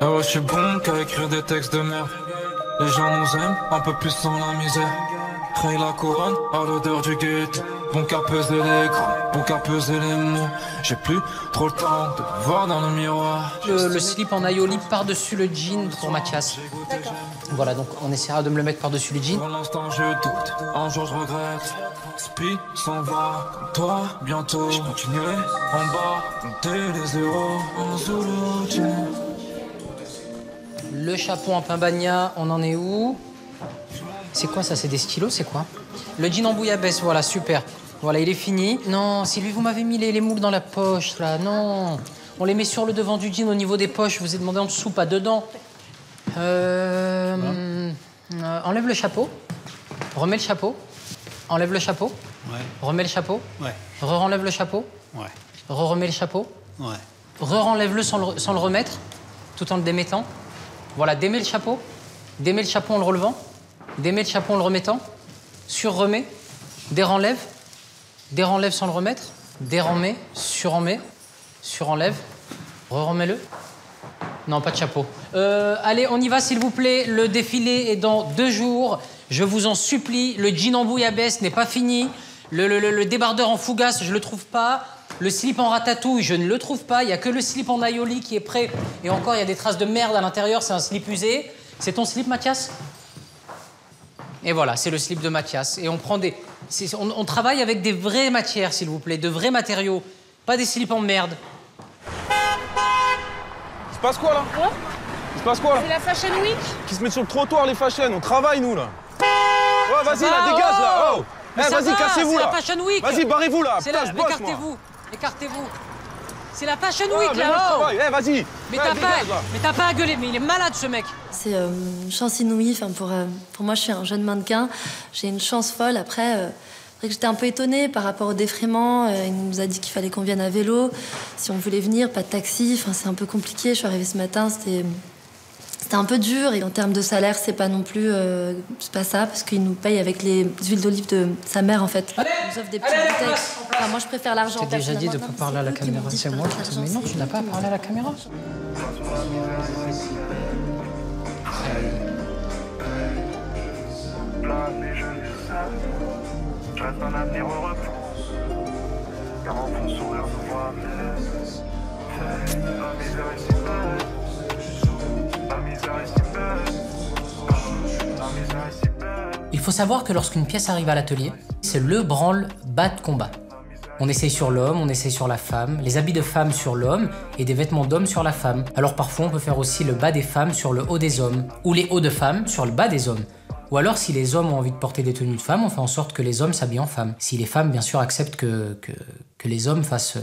Ah ouais, je suis bon qu'à écrire des textes de merde. Les gens nous aiment, un peu plus sans la misère. Raye la couronne, à l'odeur du guet. Bon qu'à peser les grammes, bon qu'à peser les mots. J'ai plus trop le temps de me voir dans le miroir. Le slip en aioli par-dessus le jean pour Mathias. Voilà, donc on essaiera de me le mettre par-dessus le jean. Pour l'instant je doute, un jour je regrette. Spi s'en va, comme toi, bientôt. Je continuerai en bas, compter les zéros. En Zulu jean. Le chapeau en pimbagna, on en est où? C'est quoi ça? C'est des stylos, c'est quoi? Le jean en bouillabaisse, voilà, super. Voilà, il est fini. Non, Sylvie, vous m'avez mis les moules dans la poche, là. Non. On les met sur le devant du jean, au niveau des poches. Je vous ai demandé en dessous, pas dedans. Enlève le chapeau. Remets le chapeau. Enlève le chapeau. Ouais. Remets le chapeau. Ouais. Re-enlève le chapeau. Ouais. Re-remets le chapeau. Ouais. Re-enlève-le sans le remettre, tout en le démettant. Voilà, démets le chapeau. Démets le chapeau en le relevant. Démets le chapeau en le remettant. Sur-remets. Dérenlève. Dérenlève sans le remettre. Dérenmets. Sur-enmets. Sur-enlève. Re-remets-le. Non, pas de chapeau. Allez, on y va, s'il vous plaît. Le défilé est dans 2 jours. Je vous en supplie. Le jean en bouillabaisse n'est pas fini. Le débardeur en fougasse, je le trouve pas. Le slip en ratatouille, je ne le trouve pas. Il n'y a que le slip en aioli qui est prêt. Et encore, il y a des traces de merde à l'intérieur. C'est un slip usé. C'est ton slip, Mathias? Et voilà, c'est le slip de Mathias. Et on prend des... On travaille avec des vraies matières, s'il vous plaît. De vrais matériaux. Pas des slips en merde. Il se passe quoi, là? Quoi? Il se passe quoi, là? C'est la Fashion Week? Qui se mettent sur le trottoir, les fashion. On travaille, nous, là. Ouais, vas-y, là, dégage, là. Oh. Mais Eh, vas-y, cassez-vous, là. C'est la Fashion Week. Vas-y, barrez-vous, là. C'est Putain, là, je bosse, moi. écartez-vous. Écartez-vous. C'est la Fashion Ah, Week, mais moi, je là-haut. travaille. Eh, vas-y. Mais Ouais, dégage, là. t'as pas à gueuler, mais il est malade, ce mec. C'est une chance inouïe. Enfin, pour moi, je suis un jeune mannequin. J'ai une chance folle. Après, c'est vrai que j'étais un peu étonnée par rapport au défraiement. Il nous a dit qu'il fallait qu'on vienne à vélo. Si on voulait venir, pas de taxi. Enfin, c'est un peu compliqué. Je suis arrivée ce matin, c'était un peu dur. Et en termes de salaire, c'est pas non plus... c'est pas ça, parce qu'il nous paye avec les huiles d'olive de sa mère, en fait. Il nous offre des petites bouteilles. Enfin, moi, je préfère l'argent. Je t'ai déjà dit de ne pas parler à la caméra. C'est moi qui te... Mais non, tu n'as pas à parler à la caméra. Il faut savoir que lorsqu'une pièce arrive à l'atelier, c'est le branle-bas de combat. On essaye sur l'homme, on essaye sur la femme, les habits de femme sur l'homme et des vêtements d'homme sur la femme. Alors parfois on peut faire aussi le bas des femmes sur le haut des hommes, ou les hauts de femmes sur le bas des hommes. Ou alors si les hommes ont envie de porter des tenues de femmes, on fait en sorte que les hommes s'habillent en femmes. Si les femmes bien sûr acceptent que les hommes fassent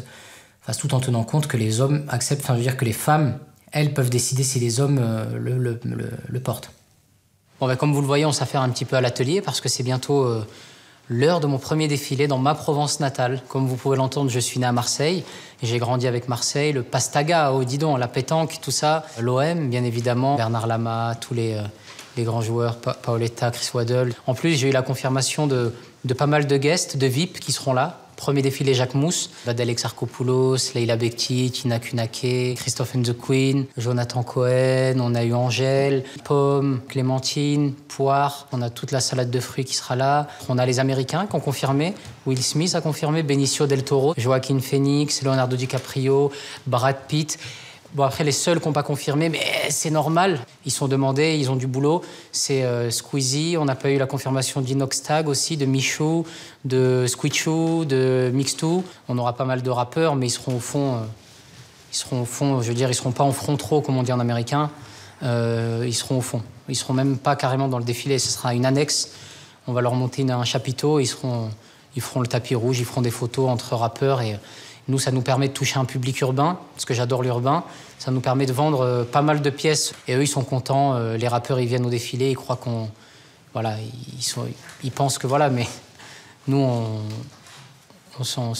tout en tenant compte que les hommes acceptent, enfin je veux dire que les femmes, elles peuvent décider si les hommes le portent. Bon, ben, comme vous le voyez, on s'affaire un petit peu à l'atelier parce que c'est bientôt l'heure de mon premier défilé dans ma Provence natale. Comme vous pouvez l'entendre, je suis né à Marseille et j'ai grandi avec Marseille, le Pastaga, oh dis donc, la pétanque, tout ça. L'OM, bien évidemment, Bernard Lama, tous les grands joueurs, Paoletta, Chris Waddle. En plus, j'ai eu la confirmation de pas mal de guests, de VIP qui seront là. Premier défilé, Jacques Mousse, Adèle Exarchopoulos, Leila Bekti, Tina Kunake, Christophe and the Queen, Jonathan Cohen, on a eu Angèle, Pomme, Clémentine, Poire, on a toute la salade de fruits qui sera là. On a les Américains qui ont confirmé, Will Smith a confirmé, Benicio del Toro, Joaquin Phoenix, Leonardo DiCaprio, Brad Pitt. Bon, après, les seuls qui n'ont pas confirmé, mais c'est normal. Ils sont demandés, ils ont du boulot. C'est Squeezie, on n'a pas eu la confirmation d'Inox Tag aussi, de Michou, de Squidchou, de Mixtou. On aura pas mal de rappeurs, mais ils seront au fond, je veux dire, ils seront pas en front trop, comme on dit en américain. Ils seront au fond. Ils seront même pas carrément dans le défilé. Ce sera une annexe. On va leur monter un chapiteau. Ils feront le tapis rouge, ils feront des photos entre rappeurs et... Nous, ça nous permet de toucher un public urbain, parce que j'adore l'urbain. Ça nous permet de vendre pas mal de pièces. Et eux, ils sont contents. Les rappeurs, ils viennent au défilé, ils croient qu'on... Voilà, ils pensent que voilà, mais nous, on s'en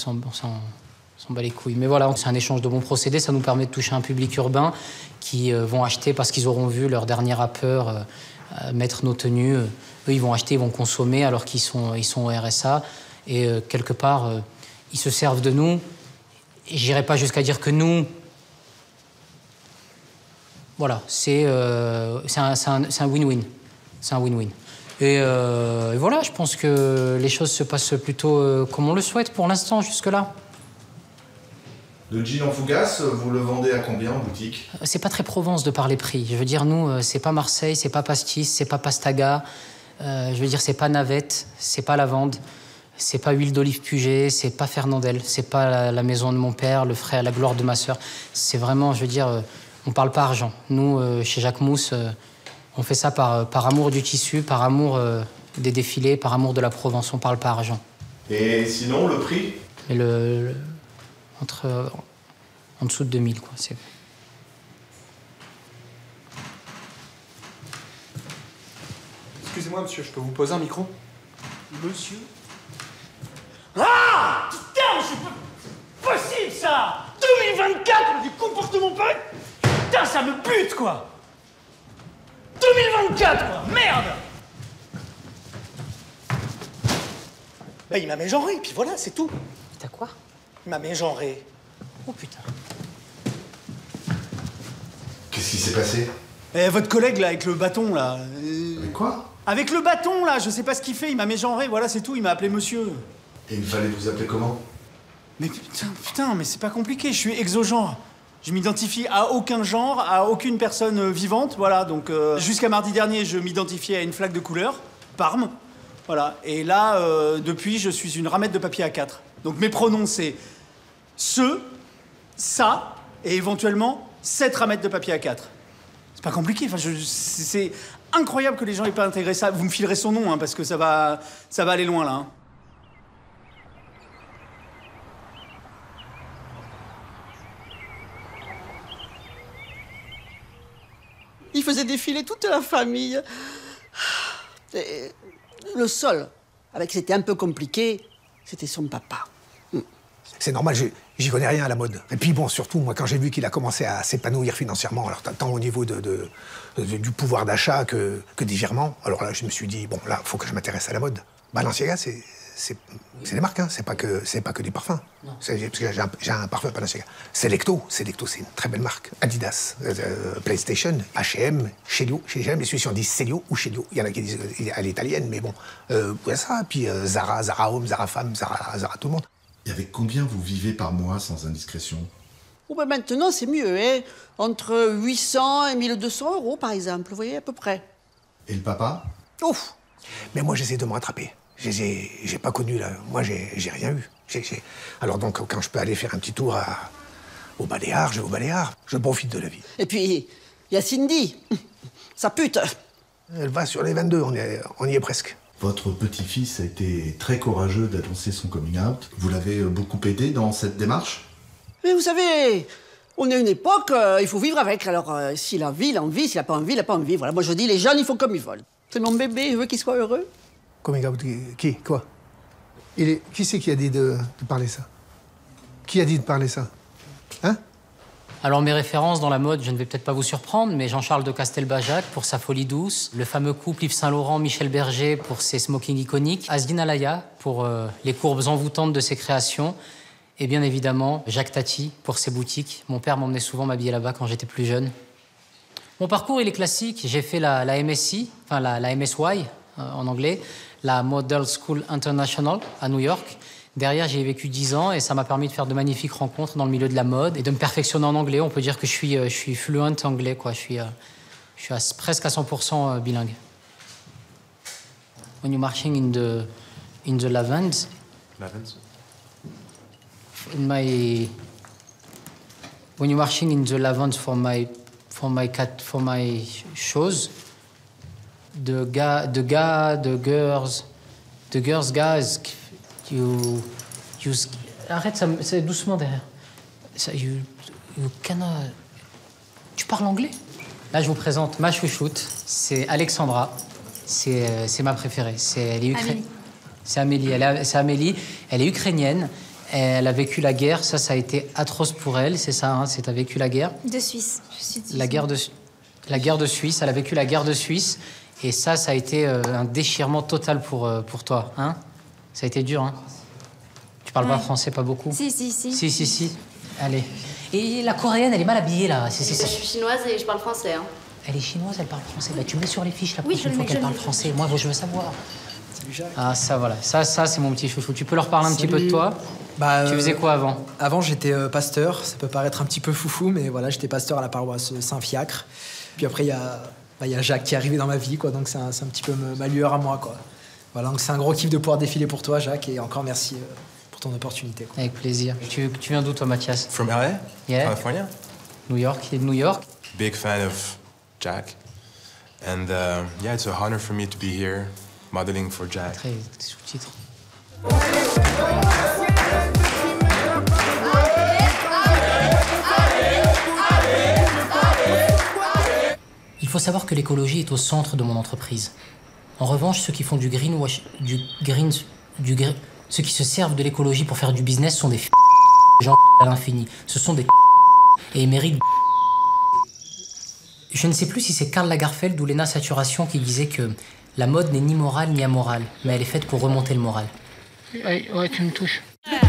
bat les couilles. Mais voilà, c'est un échange de bons procédés. Ça nous permet de toucher un public urbain qui vont acheter parce qu'ils auront vu leur dernier rappeur mettre nos tenues. Eux, ils vont acheter, ils vont consommer alors qu'ils sont au RSA. Et quelque part, ils se servent de nous. J'irai pas jusqu'à dire que nous... Voilà, c'est un win-win. C'est un win-win. Et voilà, je pense que les choses se passent plutôt comme on le souhaite pour l'instant, jusque-là. Le gin en fougasse, vous le vendez à combien en boutique? C'est pas très Provence de parler prix. Je veux dire, nous, c'est pas Marseille, c'est pas pastis, c'est pas pastaga. Je veux dire, c'est pas navette, c'est pas lavande, c'est pas huile d'olive Puget, c'est pas Fernandel, c'est pas la maison de mon père, le frère, la gloire de ma sœur. C'est vraiment, je veux dire, on parle pas argent. Nous, chez Jacques Mousse, on fait ça par amour du tissu, par amour des défilés, par amour de la Provence. On parle pas argent. Et sinon, le prix? Et en dessous de 2000, quoi. Excusez-moi, monsieur, je peux vous poser un micro? Monsieur? Ah putain, c'est pas possible, ça 2024, du comportement pareil. Putain, ça me bute, quoi. 2024, quoi. Merde. Bah, il m'a mégenré, puis voilà, c'est tout. T'as quoi? Il m'a mégenré. Oh, putain. Qu'est-ce qui s'est passé? Eh, votre collègue, là, avec le bâton, là... Mais quoi? Avec le bâton, là, je sais pas ce qu'il fait, il m'a mégenré, voilà, c'est tout, il m'a appelé monsieur. Et il fallait vous appeler comment? Mais putain, mais c'est pas compliqué, je suis exogenre. Je m'identifie à aucun genre, à aucune personne vivante, voilà. Donc, jusqu'à mardi dernier, je m'identifiais à une flaque de couleur, Parme, voilà. Et là, depuis, je suis une ramette de papier A4. Donc, mes pronoms, c'est ce, ça, et éventuellement, cette ramette de papier A4. C'est pas compliqué, enfin, c'est incroyable que les gens aient pas intégré ça. Vous me filerez son nom, hein, parce que ça va aller loin, là. Hein. Il faisait défiler toute la famille. Et le seul, avec qui c'était un peu compliqué, c'était son papa. C'est normal, j'y connais rien à la mode. Et puis bon, surtout, moi, quand j'ai vu qu'il a commencé à s'épanouir financièrement, alors tant au niveau du pouvoir d'achat que des virements, alors là, je me suis dit, bon, là, faut que je m'intéresse à la mode. Balenciaga, c'est des marques, hein. C'est pas que des parfums. Parce que j'ai un parfum Balenciaga. Selecto, c'est une très belle marque. Adidas, PlayStation, H&M, Chelio. J'ai jamais su si on dit Celio ou Chelio. Il y en a qui disent à l'italienne, mais bon, voilà ça. Puis Zara, Zara Homme, Zara Femme, Zara tout le monde. Et avec combien vous vivez par mois, sans indiscrétion? Oh ben maintenant, c'est mieux, hein. Entre 800 et 1200 euros, par exemple, vous voyez, à peu près. Et le papa? Ouf. Mais moi, j'essaie de me rattraper. J'ai pas connu, là. Moi, j'ai rien eu. Alors donc, quand je peux aller faire un petit tour au Baléares, je vais au Baléares. Je profite de la vie. Et puis, il y a Cindy. Sa pute. Elle va sur les 22, on y est presque. Votre petit-fils a été très courageux d'annoncer son coming out. Vous l'avez beaucoup aidé dans cette démarche? Mais vous savez, on est à une époque, il faut vivre avec. Alors, s'il a envie, il a envie. S'il n'a pas envie, il n'a pas envie. Voilà, moi je dis, les jeunes, ils font comme ils veulent. C'est mon bébé, je veux qu'il soit heureux. Coming out, qui? Quoi? Qui c'est qui a dit de parler ça? Qui a dit de parler ça? Hein? Alors mes références dans la mode, je ne vais peut-être pas vous surprendre, mais Jean-Charles de Castelbajac pour sa folie douce, le fameux couple Yves Saint-Laurent, Michel Berger pour ses smokings iconiques, Asghinn Alaya pour les courbes envoûtantes de ses créations, et bien évidemment Jacques Tati pour ses boutiques. Mon père m'emmenait souvent m'habiller là-bas quand j'étais plus jeune. Mon parcours, il est classique. J'ai fait la MSI, enfin la MSY en anglais, la Model School International à New York. Derrière, j'ai vécu 10 ans et ça m'a permis de faire de magnifiques rencontres dans le milieu de la mode et de me perfectionner en anglais. On peut dire que je suis fluent anglais, quoi. Je suis presque à 100% bilingue. When you're marching in the lavens, when you're marching in the lavens for my shows, the girls, guys. Arrête, c'est doucement derrière. Tu parles anglais? Là, je vous présente ma chouchoute. C'est Alexandra. C'est ma préférée. C'est Amélie. C'est Amélie. Elle est ukrainienne. Elle a vécu la guerre. Ça a été atroce pour elle. C'est ça, hein, t'as vécu la guerre? De Suisse. Je suis de Suisse. La guerre de Suisse. Elle a vécu la guerre de Suisse. Et ça a été un déchirement total pour toi, hein? Ça a été dur, hein? Tu parles pas français, pas beaucoup? Si. Si. Allez. Et la coréenne, elle est mal habillée, là. Je suis chinoise et je parle français. Hein. Elle est chinoise, elle parle français. Bah, tu mets sur les fiches la Oui, prochaine fois qu'elle parle français. Moi, je veux savoir. Salut Jacques. Ah, ça, voilà. Ça, c'est mon petit chouchou. Tu peux leur parler un petit peu de toi? Bah, tu faisais quoi avant? Avant, j'étais pasteur. Ça peut paraître un petit peu foufou, mais voilà, j'étais pasteur à la paroisse Saint-Fiacre. Puis après, il y a Jacques qui est arrivé dans ma vie, quoi. Donc c'est un petit peu ma lueur à moi, quoi. Voilà, donc c'est un gros kiff de pouvoir défiler pour toi, Jacques, et encore merci pour ton opportunité, quoi. Avec plaisir. Tu viens d'où, toi, Mathias? From LA? Yeah. California? New York. Il est de New York. Big fan of Jack. And yeah, it's a honor for me to be here, modeling for Jack. Très sous-titres. Il faut savoir que l'écologie est au centre de mon entreprise. En revanche, ceux qui font du greenwash, ceux qui se servent de l'écologie pour faire du business sont des gens à l'infini. Ce sont des et ils méritent. Je ne sais plus si c'est Karl Lagerfeld ou Lena Saturation qui disait que la mode n'est ni morale ni amorale, mais elle est faite pour remonter le moral. Ouais, tu me touches. Alors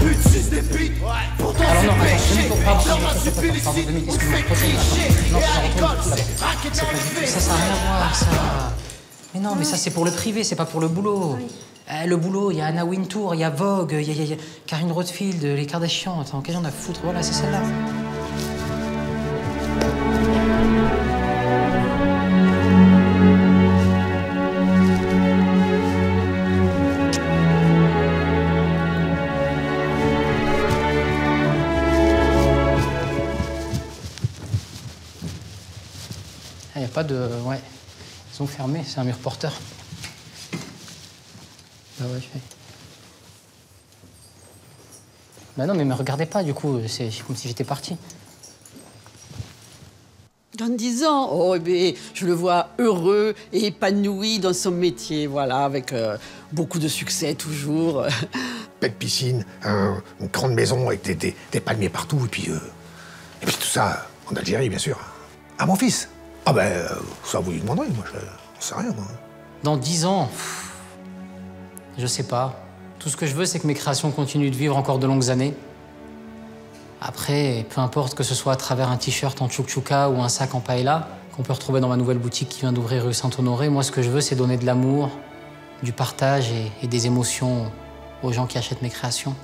non, attends, pardon, 2 minutes, excuse-moi. Non, ça n'a rien à voir, ça. Mais non, mais ça c'est pour le privé, c'est pas pour le boulot. Le boulot, il y a Anna Wintour, il y a Vogue, il y a Karine Rothfield, les Kardashians. Attends, qu'est-ce qu'on a à foutre? Voilà, c'est celle-là. Il n'y a pas de... Ouais. Ils ont fermé, c'est un mur porteur. Bah ouais, je fais... Bah non, mais me regardez pas, du coup, c'est comme si j'étais parti. Dans 10 ans, oh, eh bien, je le vois heureux et épanoui dans son métier, voilà, avec beaucoup de succès toujours. Belle piscine, une grande maison avec des palmiers partout, et puis tout ça en Algérie, bien sûr. À mon fils. Ah ben, ça vous lui demanderez, moi, je sais rien, moi. Dans 10 ans, je sais pas. Tout ce que je veux, c'est que mes créations continuent de vivre encore de longues années. Après, peu importe que ce soit à travers un t-shirt en tchouk-tchouka ou un sac en paella, qu'on peut retrouver dans ma nouvelle boutique qui vient d'ouvrir rue Saint-Honoré, moi, ce que je veux, c'est donner de l'amour, du partage et des émotions aux gens qui achètent mes créations.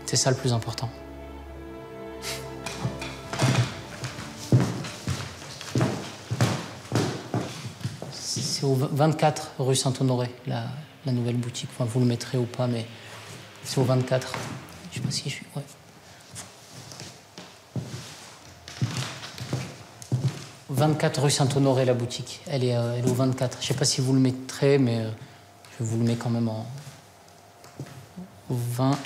C'est ça le plus important. C'est au 24 rue Saint-Honoré, la nouvelle boutique. Enfin, vous le mettrez ou pas, mais c'est au 24. Je sais pas si je suis... Ouais. « 24 rue Saint-Honoré, la boutique. Elle est au 24. Je sais pas si vous le mettrez, mais je vous le mets quand même au 24.